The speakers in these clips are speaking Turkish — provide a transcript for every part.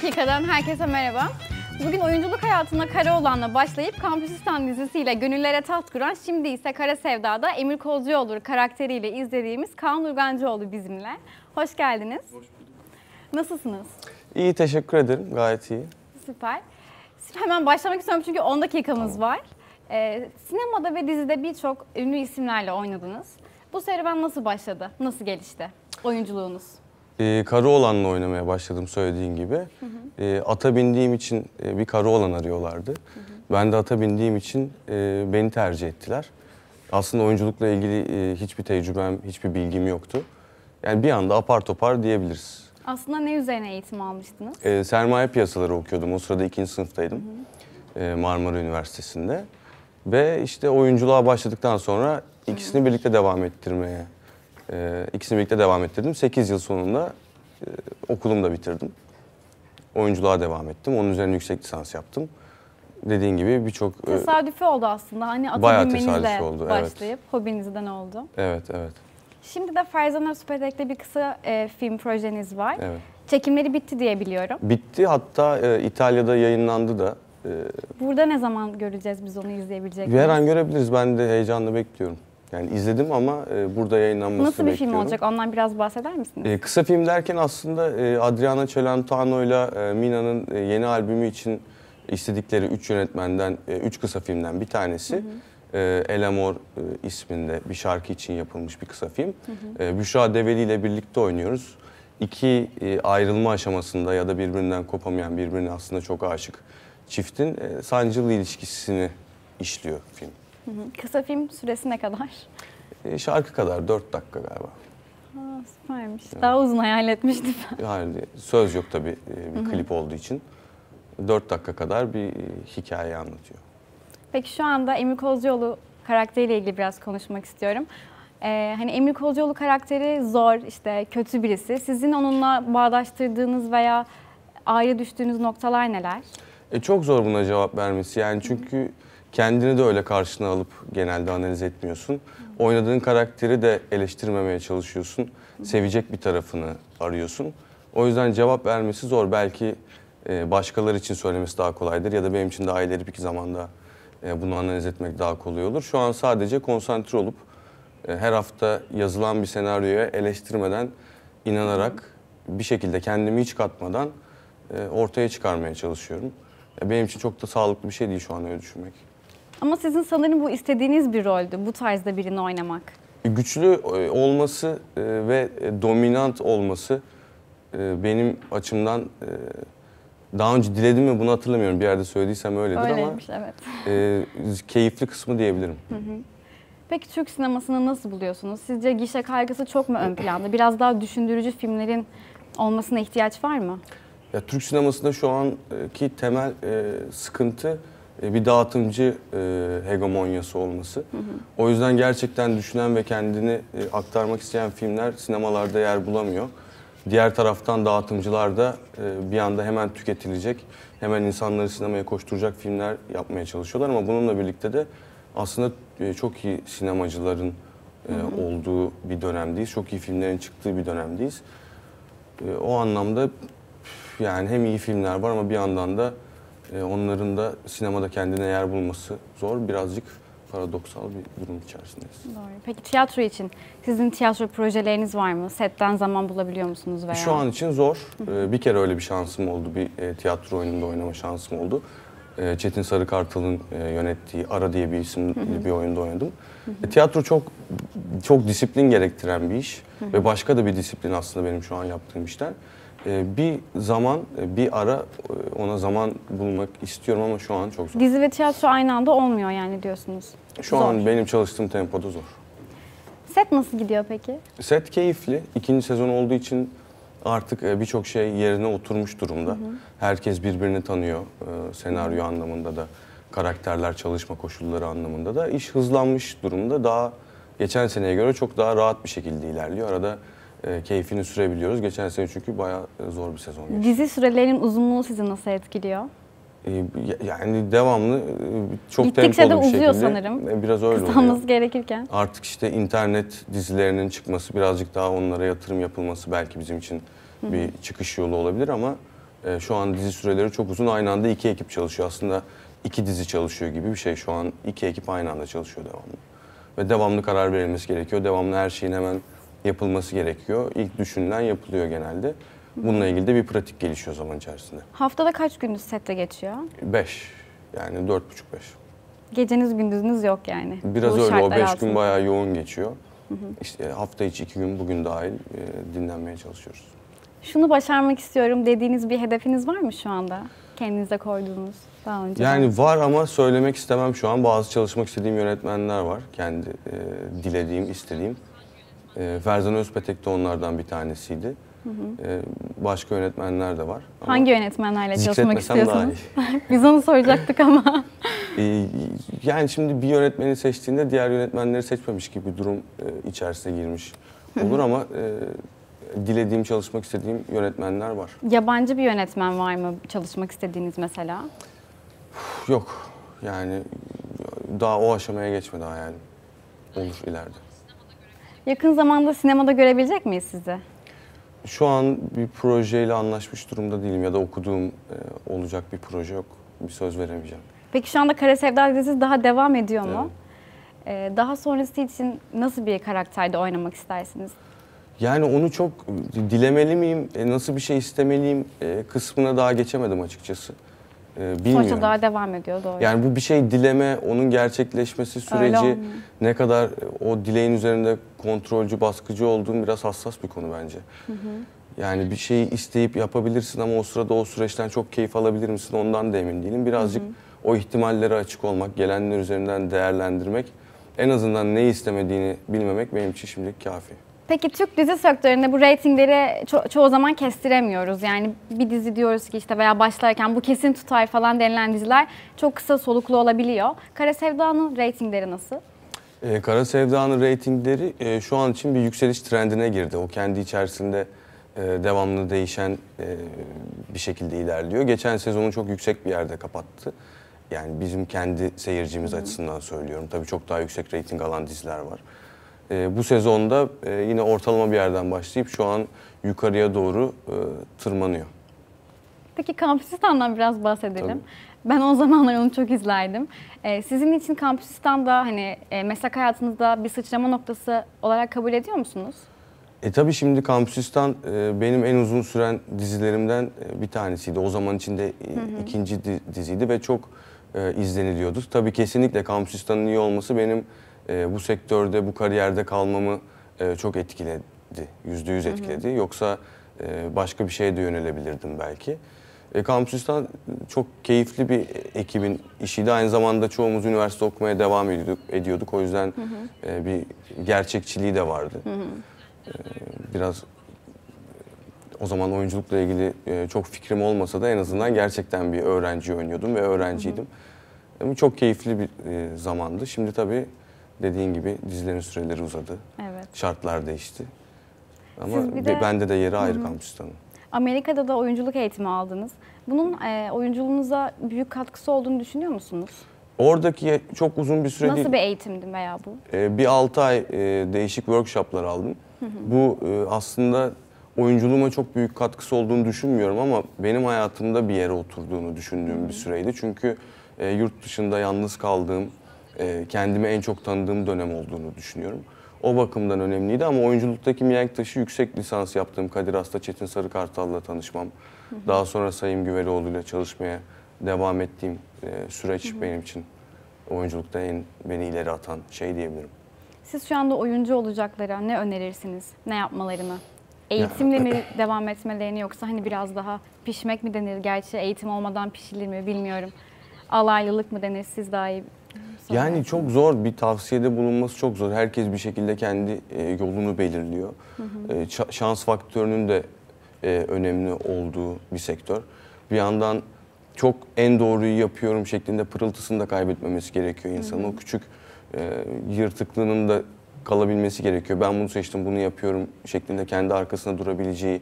dakikadan herkese merhaba. Bugün oyunculuk hayatına Karaoğlan'la başlayıp Kampüsistan dizisiyle gönüllere taht kuran, şimdi ise Kara Sevda'da Emir Kozcuoğlu karakteriyle izlediğimiz Kaan Urgancıoğlu bizimle. Hoş geldiniz. Hoş bulduk. Nasılsınız? İyi, teşekkür ederim. Gayet iyi. Süper. Hemen başlamak istiyorum çünkü 10 dakikamız var. Sinemada ve dizide birçok ünlü isimlerle oynadınız. Bu serüven nasıl başladı? Nasıl gelişti oyunculuğunuz? Karaoğlan'la oynamaya başladım söylediğin gibi. Ata bindiğim için bir Karaoğlan arıyorlardı. Ben de ata bindiğim için beni tercih ettiler. Aslında oyunculukla ilgili hiçbir tecrübem, hiçbir bilgim yoktu. Yani bir anda apar topar diyebiliriz. Aslında ne üzerine eğitim almıştınız? Sermaye piyasaları okuyordum. O sırada 2. sınıftaydım. Marmara Üniversitesi'nde. Ve işte oyunculuğa başladıktan sonra ikisini birlikte devam ettirmeye İkisini birlikte devam ettirdim. 8 yıl sonunda okulumu da bitirdim. Oyunculuğa devam ettim. Onun üzerine yüksek lisans yaptım. Dediğin gibi birçok... Tesadüfi oldu aslında. Hani ata binmenizle başlayıp evet. Hobinizden oldu. Evet, evet. Şimdi de Ferzan Özpetek'le bir kısa film projeniz var. Evet. Çekimleri bitti diye biliyorum. Bitti. Hatta İtalya'da yayınlandı da. Burada ne zaman göreceğiz, biz onu izleyebilecek miyiz? Her an görebiliriz. Ben de heyecanla bekliyorum. Yani izledim ama burada yayınlanmasını bekliyorum. Nasıl bir film olacak? bekliyorum. Ondan biraz bahseder misiniz? Kısa film derken aslında Adriana Celentano ile Mina'nın yeni albümü için istedikleri 3 yönetmenden, 3 kısa filmden bir tanesi. El Amor isminde bir şarkı için yapılmış bir kısa film. Büşra Develi ile birlikte oynuyoruz. İki ayrılma aşamasında ya da birbirinden kopamayan, birbirine aslında çok aşık çiftin sancılı ilişkisini işliyor film. Kısa film süresi ne kadar? Şarkı kadar, 4 dakika galiba. Süpermiş. Evet. Daha uzun hayal etmiştim. Hayır, söz yok tabii bir klip olduğu için. 4 dakika kadar bir hikaye anlatıyor. Peki şu anda Emir Kozcuoğlu karakteriyle ilgili biraz konuşmak istiyorum. Hani Emir Kozcuoğlu karakteri zor, işte kötü birisi. Sizin onunla bağdaştırdığınız veya ayrı düştüğünüz noktalar neler? Çok zor buna cevap vermesi. Yani çünkü kendini de öyle karşına alıp genelde analiz etmiyorsun. Oynadığın karakteri de eleştirmemeye çalışıyorsun. Sevecek bir tarafını arıyorsun. O yüzden cevap vermesi zor. Belki başkaları için söylemesi daha kolaydır ya da benim için daha ileri bir zamanda bunu analiz etmek daha kolay olur. Şu an sadece konsantre olup her hafta yazılan bir senaryoya eleştirmeden, inanarak bir şekilde kendimi hiç katmadan ortaya çıkarmaya çalışıyorum. Benim için çok da sağlıklı bir şey değil şu an öyle düşünmek. Ama sizin sanırım bu istediğiniz bir roldü, bu tarzda birini oynamak. Güçlü olması ve dominant olması benim açımdan daha önce diledim mi bunu hatırlamıyorum. Bir yerde söylediysem öyledir. Öyleymiş, ama evet. Keyifli kısmı diyebilirim. Peki Türk sinemasını nasıl buluyorsunuz? Sizce gişe kaygısı çok mu ön planda? Biraz daha düşündürücü filmlerin olmasına ihtiyaç var mı? Ya, Türk sinemasında şu anki temel sıkıntı bir dağıtımcı hegemonyası olması. O yüzden gerçekten düşünen ve kendini aktarmak isteyen filmler sinemalarda yer bulamıyor. Diğer taraftan dağıtımcılar da bir anda hemen tüketilecek, hemen insanları sinemaya koşturacak filmler yapmaya çalışıyorlar. Ama bununla birlikte de aslında çok iyi sinemacıların olduğu bir dönemdeyiz. Çok iyi filmlerin çıktığı bir dönemdeyiz. O anlamda yani hem iyi filmler var ama bir yandan da onların da sinemada kendine yer bulması zor. Birazcık paradoksal bir durum içerisindeyiz. Doğru. Peki tiyatro için sizin tiyatro projeleriniz var mı? Setten zaman bulabiliyor musunuz veya? Şu an için zor. Bir kere öyle bir şansım oldu. Bir tiyatro oyununda oynama şansım oldu. Çetin Sarıkartal'ın yönettiği Ara diye bir isimli bir oyunda oynadım. Tiyatro çok disiplin gerektiren bir iş ve başka da bir disiplin aslında benim şu an yaptığım işten. Bir zaman, bir ara ona zaman bulmak istiyorum ama şu an çok zor. Dizi ve tiyatro aynı anda olmuyor yani diyorsunuz. Şu an benim çalıştığım tempoda zor. Set nasıl gidiyor peki? Set keyifli. 2. sezon olduğu için artık birçok şey yerine oturmuş durumda. Herkes birbirini tanıyor. Senaryo anlamında da, karakterler, çalışma koşulları anlamında da. İş hızlanmış durumda. Daha geçen seneye göre çok daha rahat bir şekilde ilerliyor. Arada keyfini sürebiliyoruz. Geçen sene çünkü bayağı zor bir sezon geçti. Dizi sürelerinin uzunluğu sizi nasıl etkiliyor? Yani devamlı çok gittikçe tempolu de bir uzuyor şekilde. Sanırım. Biraz öyle kısalması oluyor. gerekirken. Artık işte internet dizilerinin çıkması, birazcık daha onlara yatırım yapılması belki bizim için bir çıkış yolu olabilir ama Şu an dizi süreleri çok uzun. Aynı anda 2 ekip çalışıyor. Aslında 2 dizi çalışıyor gibi bir şey. Şu an 2 ekip aynı anda çalışıyor devamlı. Ve devamlı karar verilmesi gerekiyor. Devamlı her şeyin hemen yapılması gerekiyor. İlk düşünülen yapılıyor genelde. Bununla ilgili de bir pratik gelişiyor zaman içerisinde. Haftada kaç gününüz sette geçiyor? 5, yani 4,5-5. Geceniz gündüzünüz yok yani. Biraz Bu öyle, o şartlar 5 gün altında. bayağı yoğun geçiyor. İşte hafta içi 2 gün, bugün dahil dinlenmeye çalışıyoruz. Şunu başarmak istiyorum dediğiniz bir hedefiniz var mı şu anda? Kendinize koyduğunuz daha önce. Yani var ama söylemek istemem şu an. Bazı çalışmak istediğim yönetmenler var. Kendi dilediğim, istediğim. Ferzan Özpetek de onlardan bir tanesiydi. Başka yönetmenler de var. Ama hangi yönetmenlerle çalışmak zikretmesem daha istiyorsunuz? Biz onu soracaktık ama. Yani şimdi bir yönetmeni seçtiğinde diğer yönetmenleri seçmemiş gibi bir durum içerisine girmiş olur ama dilediğim, çalışmak istediğim yönetmenler var. Yabancı bir yönetmen var mı çalışmak istediğiniz mesela? Yok. Yani daha o aşamaya geçmedi hayalim. Olur ileride. Yakın zamanda sinemada görebilecek miyiz sizi? Şu an bir projeyle anlaşmış durumda değilim ya da okuduğum olacak bir proje yok. Bir söz veremeyeceğim. Peki şu anda Kara Sevda dizisi daha devam ediyor mu? Daha sonrası için nasıl bir karakterde oynamak istersiniz? Yani onu çok dilemeli miyim, nasıl bir şey istemeliyim kısmına daha geçemedim açıkçası. Bilmiyorum. Sonuçta daha devam ediyor, doğru. Yani bu bir şey dileme, onun gerçekleşmesi süreci ne kadar o dileğin üzerinde kontrolcü, baskıcı olduğum biraz hassas bir konu bence. Yani bir şeyi isteyip yapabilirsin ama o sırada o süreçten çok keyif alabilir misin ondan da emin değilim. Birazcık o ihtimallere açık olmak, gelenler üzerinden değerlendirmek, en azından ne istemediğini bilmemek benim için şimdilik kafi. Peki Türk dizi sektöründe bu reytingleri çoğu zaman kestiremiyoruz. Yani bir dizi diyoruz ki işte veya başlarken bu kesin tutar falan denilen diziler çok kısa soluklu olabiliyor. Kara Sevda'nın reytingleri nasıl? Kara Sevda'nın reytingleri şu an için bir yükseliş trendine girdi. O kendi içerisinde devamlı değişen bir şekilde ilerliyor. Geçen sezonu çok yüksek bir yerde kapattı. Yani bizim kendi seyircimiz açısından söylüyorum. Tabii çok daha yüksek reyting alan diziler var. Bu sezonda yine ortalama bir yerden başlayıp şu an yukarıya doğru tırmanıyor. Peki Kampüsistan'dan biraz bahsedelim. Tabii. Ben o zamanlar onu çok izlerdim. Sizin için Kampüsistan'da hani meslek hayatınızda bir sıçrama noktası olarak kabul ediyor musunuz? Tabii şimdi Kampüsistan benim en uzun süren dizilerimden bir tanesiydi. O zaman içinde ikinci diziydi ve çok izleniliyordu. Tabii kesinlikle Kampüsistan'ın iyi olması benim bu sektörde, bu kariyerde kalmamı çok etkiledi. %100 etkiledi. Yoksa başka bir şeye de yönelebilirdim belki. Kampüsistan çok keyifli bir ekibin işiydi. Aynı zamanda çoğumuz üniversite okumaya devam ediyorduk. O yüzden bir gerçekçiliği de vardı. Biraz o zaman oyunculukla ilgili çok fikrim olmasa da en azından gerçekten bir öğrenci oynuyordum ve öğrenciydim. Çok keyifli bir zamandı. Şimdi tabii dediğin gibi dizilerin süreleri uzadı. Evet. Şartlar değişti. Ama de, bende de yeri ayrı Kampüsistan'ın. Amerika'da da oyunculuk eğitimi aldınız. Bunun oyunculuğunuza büyük katkısı olduğunu düşünüyor musunuz? Oradaki çok uzun bir süre Nasıl değil. bir eğitimdi veya bu? Bir 6 ay değişik workshoplar aldım. Bu aslında oyunculuğuma çok büyük katkısı olduğunu düşünmüyorum ama benim hayatımda bir yere oturduğunu düşündüğüm bir süreydi. Çünkü yurt dışında yalnız kaldığım, kendimi en çok tanıdığım dönem olduğunu düşünüyorum. O bakımdan önemliydi ama oyunculuktaki mihenk taşı yüksek lisans yaptığım Kadir Has'ta Çetin Sarıkartal'la tanışmam. Daha sonra Sayım Güvelioğlu'yla çalışmaya devam ettiğim süreç benim için oyunculukta beni ileri atan şey diyebilirim. Siz şu anda oyuncu olacaklara ne önerirsiniz? Ne yapmalarını? Eğitimle mi devam etmelerini yoksa hani biraz daha pişmek mi denir? Gerçi eğitim olmadan pişilir mi bilmiyorum. Alaylılık mı denir? Siz daha iyi Yani çok zor, bir tavsiyede bulunması çok zor. Herkes bir şekilde kendi yolunu belirliyor. Şans faktörünün de önemli olduğu bir sektör. Bir yandan çok en doğruyu yapıyorum şeklinde pırıltısını da kaybetmemesi gerekiyor insanın. O küçük yırtıklığının da kalabilmesi gerekiyor. Ben bunu seçtim, bunu yapıyorum şeklinde kendi arkasında durabileceği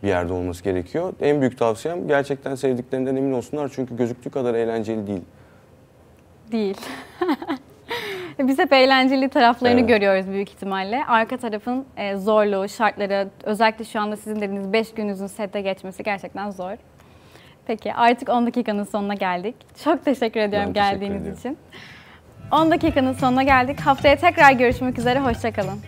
bir yerde olması gerekiyor. En büyük tavsiyem gerçekten sevdiklerinden emin olsunlar çünkü gözüktüğü kadar eğlenceli değil. Değil. Biz hep eğlenceli taraflarını Evet. görüyoruz büyük ihtimalle. Arka tarafın zorluğu, şartları, özellikle şu anda sizin dediğiniz 5 gününüzün sette geçmesi gerçekten zor. Peki artık 10 dakikanın sonuna geldik. Çok teşekkür ediyorum Ben teşekkür geldiğiniz ediyorum. için. 10 dakikanın sonuna geldik. Haftaya tekrar görüşmek üzere. Hoşça kalın.